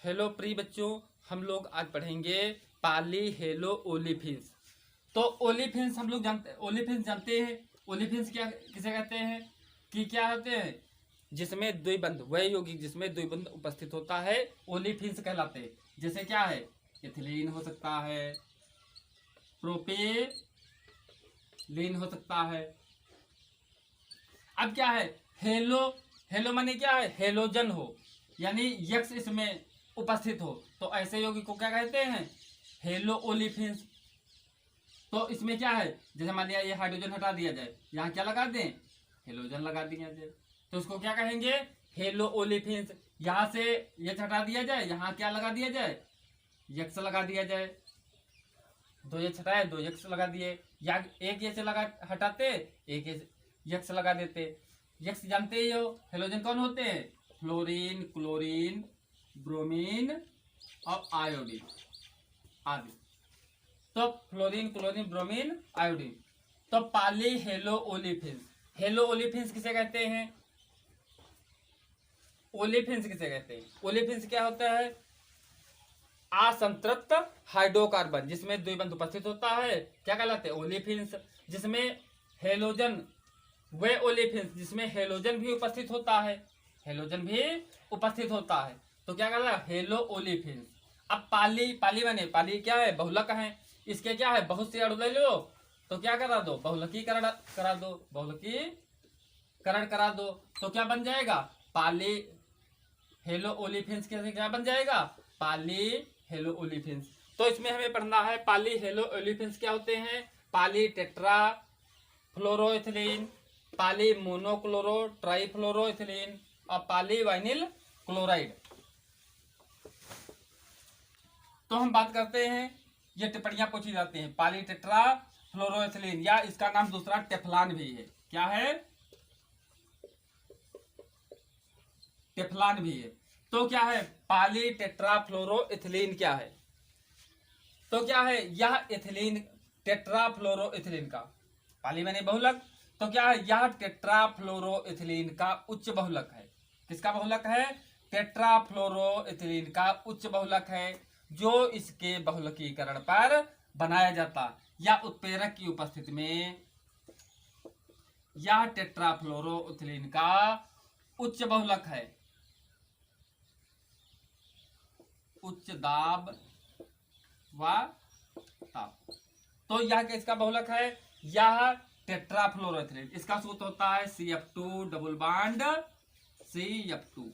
Hello प्रिय बच्चों, हम लोग आज पढ़ेंगे पाली हेलो ओलिफिन्स। तो ओलिफिन्स हम लोग जानते हैं। ओलिफिन्स क्या किसे कहते हैं कि क्या होते हैं? जिसमें द्विबंध वह यौगिक जिसमें द्विबंध उपस्थित होता है ओलिफिन्स कहलाते हैं। जैसे क्या है? एथिलीन हो सकता है, प्रोपेलीन हो सकता है। अब क्या है? हेलो हेलो माने क्या है? हेलोजन हो, यानी यक्स इसमें उपस्थित हो, तो ऐसे यौगिक को क्या कहते हैं? Hello olefins. तो इसमें क्या है? जैसे मान लिया ये हाइड्रोजन हटा दिया जाए, यहाँ क्या लगा दें? हेलोजन लगा दिया जाए, तो इसको क्या कहेंगे? Hello olefins. यहाँ से ये हटा दिया जाए, यहाँ क्या लगा दिया जाए? यक्स लगा दिया जाए। दो ये हटाए, दो यक्स लगा दिए, या एक ये से लगा हटाते, एक यक्स लगा देते। यक्स जानते ही हो, हेलोजन कौन होते हैं? फ्लोरीन, क्लोरीन, ब्रोमीन और आयोडीन आदि। तो फ्लोरीन, क्लोरीन, ब्रोमीन, आयोडीन। तो पाली हेलो ओलिफिन्स। हेलो ओलिफिन्स किसे कहते हैं? ओलिफिन्स किसे कहते हैं? ओलिफिन्स क्या होता है? असंतृप्त हाइड्रोकार्बन जिसमें द्विबंध उपस्थित होता है, क्या कहलाते हैं? ओलिफिन्स। जिसमें हेलोजन, वे ओलिफिन्स जिसमें हेलोजन भी उपस्थित होता है, हेलोजन भी उपस्थित होता है, तो क्या कहलाता है? Hello olefins. अब पाली, पाली माने पाली क्या है? बहुलक है। इसके क्या है? बहुत से अणु ले लो, तो क्या करा दो? बहुलकीकरण करा दो, बहुलकीकरण करा दो, तो क्या बन जाएगा? पाली हेलो ओलिफिन्स कैसे क्या बन जाएगा? पाली हेलो ओलिफिन्स। तो इसमें हमें पढ़ना है पाली हेलो ओलिफिन्स क्या होते हैं। पाली टेट्रा फ्लोरोइथिलीन, पाली मोनोक्लोरो ट्राइफ्लोरोइथिलीन और पाली वाइनिल क्लोराइड। तो हम बात करते हैं, ये टिप्पणियां पूछी जाती हैं। पाली टेट्रा फ्लोरोइथिलीन, या इसका नाम दूसरा टेफ्लान भी है। क्या है? टेफ्लान भी है। तो क्या है? पाली टेट्रा फ्लोरोइथिलीन क्या है? तो क्या है? यह एथिलीन, टेट्रा फ्लोरोइथिलीन का, पाली माने बहुलक, तो क्या है? यह टेट्रा फ्लोरोइथिलीन का उच्च बहुलक है। किसका बहुलक है? टेट्रा फ्लोरोइथिलीन का उच्च बहुलक है, जो इसके बहुलकीकरण पर बनाया जाता या उत्प्रेरक की उपस्थिति में यह टेट्रा फ्लोरोइथिलीन का उच्च बहुलक है। उच्च दाब व ताप। तो यह किसका बहुलक है? यह टेट्राफ्लोरोइथिलीन। इसका सूत्र होता है CF2 डबल बॉन्ड CF2।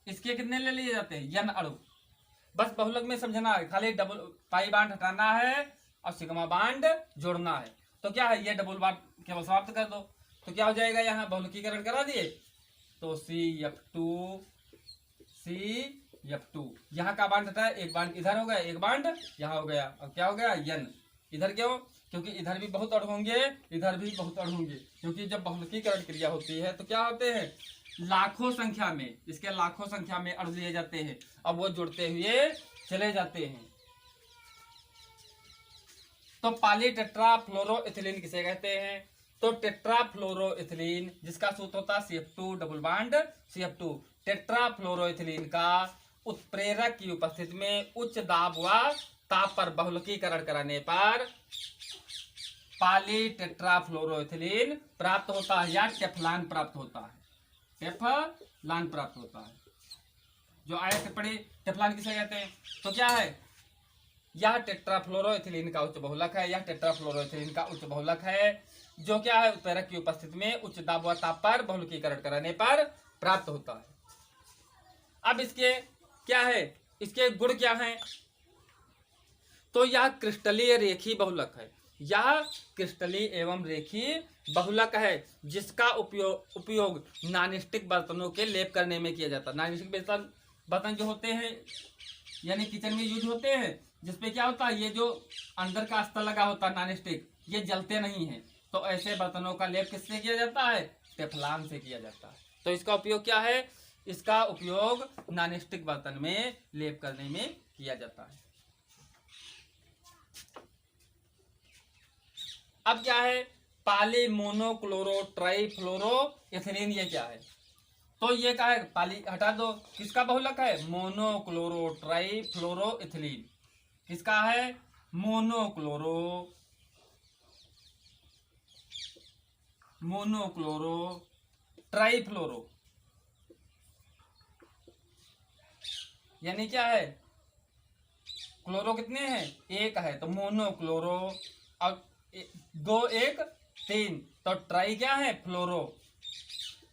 इसके कितने ले लिए जाते हैं? N अणु। बस बहुलक में समझना है, खाली डबल पाई बांड हटाना है और सिग्मा बांड जोड़ना है। तो क्या है? ये डबल बांड केवल समाप्त कर दो, तो क्या हो जाएगा? यहाँ बहुलकीकरण करा दिए, तो CF2 CF2। यहाँ का बांड हटा है, एक बांड इधर हो गया, एक बांड यहाँ हो गया, और क्या हो गया? N। इधर क्यों? क्योंकि इधर भी बहुत अणु होंगे, इधर भी बहुत अणु होंगे, क्योंकि जब बहुलकीकरण क्रिया होती है तो क्या होते हैं? लाखों संख्या में, इसके लाखों संख्या में अणु लिए जाते हैं, अब वो जुड़ते हुए चले जाते हैं। तो पाली टेट्रा फ्लोरोइथिलीन किसे कहते हैं? तो टेट्रा फ्लोरोइथिलीन जिसका सूत्र होता है CF2 double bond CF2, tetra फ्लोरोइथिलीन का उत्प्रेरक की उपस्थिति में उच्च दाब व ताप पर बहुलकीकरण कराने पर पाली टेट्रा फ्लोरोइथिलीन प्राप्त होता है, या टेफ्लान प्राप्त होता है। टेफ्लान प्राप्त होता है। जो आया टिप्पणी, टेफ्लान किसे कहते हैं? तो क्या है? यह टेट्राफ्लोरोइथिलीन का उच्च बहुलक है, यह टेट्राफ्लोरोइथिलीन का उच्च बहुलक है, जो क्या है? उत्प्रेरक की उपस्थिति में उच्च दाब व ताप पर बहुलकीकरण कराने पर प्राप्त होता है। अब इसके क्या है? इसके गुण क्या हैं? तो यह क्रिस्टलीय रेखीय बहुलक है। यह क्रिस्टलीय एवं रेखीय बहुलक है, जिसका उपयोग नॉनस्टिक बर्तनों के लेप करने में किया जाता है। नॉनस्टिक बर्तन जो होते हैं, यानी किचन में यूज होते हैं, जिसपे क्या होता है? ये जो अंदर का अस्तर लगा होता है नॉनस्टिक, ये जलते नहीं है, तो ऐसे बर्तनों का लेप किससे किया जाता है? टेफ्लॉन से किया जाता है। तो इसका उपयोग क्या है? इसका उपयोग नॉनस्टिक बर्तन में लेप करने में किया जाता है। अब क्या है? पाली मोनोक्लोरो ट्राइफ्लोरोइथिलीन, ये क्या है? तो ये क्या है, पाली हटा दो, किसका बहुलक है, मोनोक्लोरो ट्राइफ्लोरोइथिलीन। किसका है, मोनोक्लोरो ट्राइफ्लोरो, यानी क्या है, क्लोरो कितने हैं, एक है, तो मोनोक्लोरो, और दो एक तीन, तो ट्राई क्या है, फ्लोरो।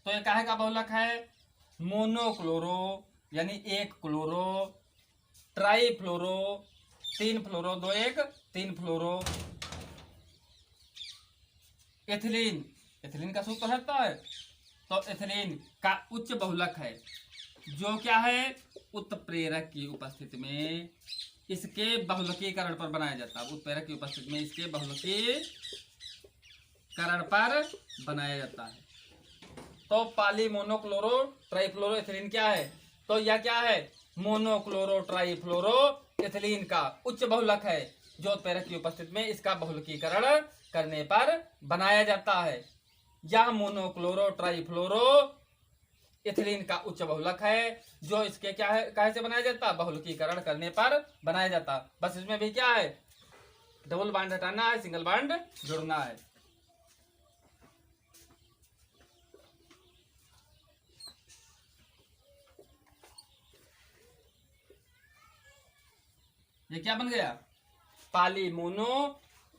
तो ये काहे का बहुलक है, मोनोक्लोरो यानी एक क्लोरो, ट्राई फ्लोरो तीन फ्लोरो, दो एक तीन फ्लोरो, एथिलीन। एथिलीन का सूत्र रहता है, तो एथिलीन का उच्च बहुलक है, जो क्या है, उत्प्रेरक की उपस्थिति में इसके बहुलकीकरण पर बनाया जाता है। उत्प्रेरक की उपस्थिति में इसके बहुलकीकरण पर बनाया जाता है। तो पॉलीमोनोक्लोरो ट्राइफ्लोरो एथिलीन क्या है, तो यह क्या है, मोनोक्लोरो ट्राइफ्लोरो एथिलीन का उच्च बहुलक है, जो उत्प्रेरक की उपस्थिति में इसका बहुलकीकरण करने पर बनाया जाता है। यह मोनोक्लोरो ट्राइफ्लोरो एथिलीन का उच्च बहुलक है, जो इसके क्या है, काहे से बनाया जाता है, बहुलकीकरण करने पर बनाया जाता। बस इसमें भी क्या है, डबल बॉन्ड हटाना है, सिंगल बॉन्ड जोड़ना है। ये क्या बन गया, पॉलीमोनो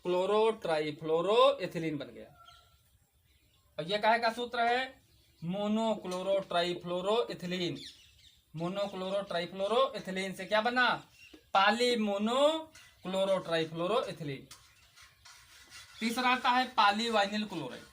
क्लोरो ट्राइफ्लोरो एथिलीन बन गया। और ये काहे का सूत्र है, monochloro trifluoro ethylene. Monochloro trifluoro ethylene से क्या बना, पॉलीमोनो क्लोरो ट्राइफ्लोरो एथिलीन। तीसरा आता है पॉलीवाइनिल क्लोराइड।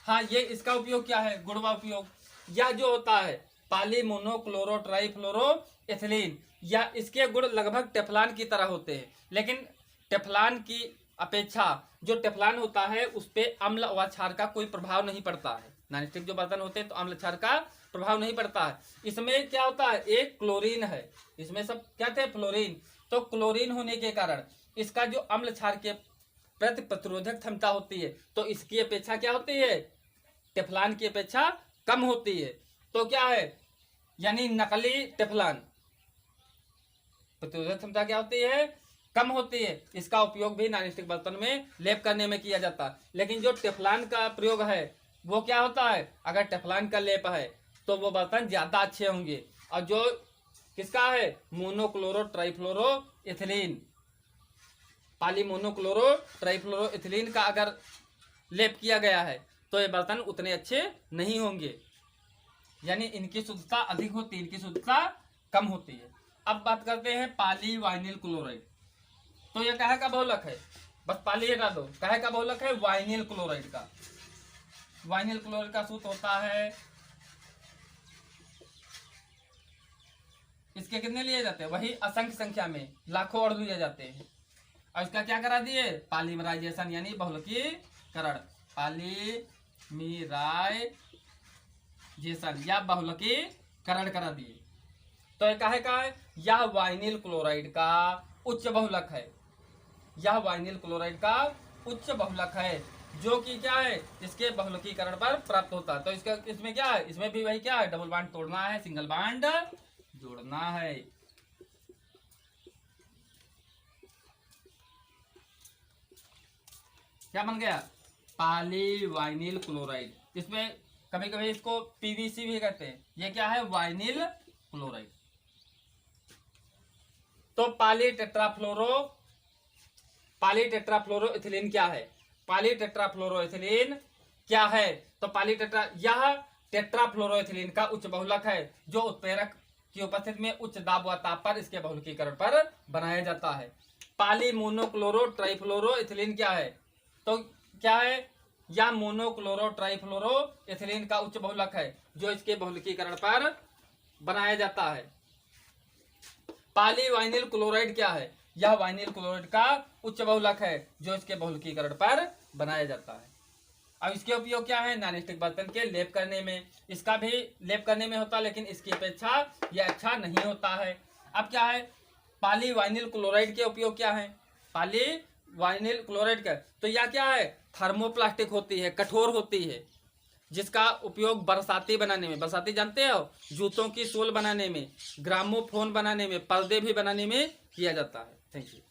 हाँ, ये इसका उपयोग क्या है, गुणवा उपयोग। यह जो होता है पॉलीमोनो क्लोरो ट्राइफ्लोरो एथिलीन, या इसके गुण लगभग टेफ्लॉन की तरह होते हैं, लेकिन टेफ्लॉन की अपेक्षा जो टेफ्लॉन होता है उस पर अम्ल व क्षार का कोई प्रभाव नहीं पड़ता है। नॉनस्टिक जो बर्तन होते हैं तो अम्ल क्षार का प्रभाव नहीं पड़ता है। इसमें क्या होता है, एक क्लोरीन है, इसमें सब क्या थे, फ्लोरीन। तो क्लोरीन होने के कारण इसका जो अम्ल क्षार के प्रति प्रतिरोधक क्षमता होती है, तो इसकी अपेक्षा क्या होती है, टेफ्लॉन की अपेक्षा कम होती है। तो क्या है, यानी नकली टेफ्लॉन प्रतिरोधक क्षमता क्या होती है, कम होती है। इसका उपयोग भी नॉनस्टिक बर्तन में लेप करने में किया जाता है। लेकिन जो टेफ्लॉन का प्रयोग है वो क्या होता है, अगर टेफ्लॉन का लेप है तो वो बर्तन ज्यादा अच्छे होंगे। और जो किसका है, monochloro trifluoro ethylene, polymonochloro trifluoro ethylene का अगर लेप किया गया है तो ये बर्तन उतने अच्छे नहीं होंगे, यानी इनकी शुद्धता अधिक होती है, इनकी शुद्धता कम होती है। अब बात करते हैं पॉलीवाइनिल क्लोराइड। तो ये काहे का बहुलक है, बस पाली हटा दो, काहे का बहुलक है, वाइनिल क्लोराइड का। वाइनिल क्लोराइड का सूत्र होता है, इसके कितने लिए जाते हैं, वही असंख्य संख्या में लाखों अणु लिए जाते हैं। और इसका क्या करा दिए, पॉलीमराइजेशन यानी बहुलकीकरण, पॉलीमराइजेशन या बहुलकीकरण करा दिए। तो ये काहे का है, यह वाइनिल क्लोराइड का उच्च बहुलक है, यह वाइनिल क्लोराइड का उच्च बहुलक है, जो कि क्या है, इसके बहुलकीकरण पर प्राप्त होता है। तो इसका इसमें क्या है, इसमें भी वही क्या है, डबल बॉन्ड तोड़ना है, सिंगल बॉन्ड जोड़ना है। क्या बन गया, पॉलीवाइनिल क्लोराइड। इसमें कभी कभी इसको पीवीसी भी कहते हैं। ये क्या है, वाइनिल क्लोराइड। तो पॉलीटेट्राफ्लोरोएथिलीन क्या है, पॉलीटेट्राफ्लोरोएथिलीन क्या है, तो यह टेट्राफ्लोरोएथिलीन का उच्च बहुलक है, जो उत्प्रेरक की उपस्थिति में उच्च दाब व ताप पर इसके बहुलकीकरण पर बनाया जाता है। पॉलीमोनोक्लोरो ट्राइफ्लोरोएथिलीन क्या है, तो क्या है, यह मोनोक्लोरो ट्राइफ्लोरो एथिलीन का उच्च बहुलक है, जो इसके बहुलकीकरण पर बनाया जाता है। पॉलीवाइनिल क्लोराइड क्या है, यह वाइनिल क्लोराइड का उच्च बहुलक है, जो इसके बहुलकीकरण पर बनाया जाता है। अब इसके उपयोग क्या है, नॉनस्टिक बर्तन के लेप करने में, इसका भी लेप करने में होता है, लेकिन इसकी अपेक्षा यह अच्छा नहीं होता है। अब क्या है, पॉलीवाइनिल क्लोराइड के उपयोग क्या है, पॉलीवाइनिल क्लोराइड का, तो यह क्या है, थर्मोप्लास्टिक होती है, कठोर होती है। जिसका उपयोग बरसाती बनाने में, बरसाती जानते हो, जूतों की सोल बनाने में, ग्रामोफोन बनाने में, पर्दे भी बनाने में किया जाता है। Thank you.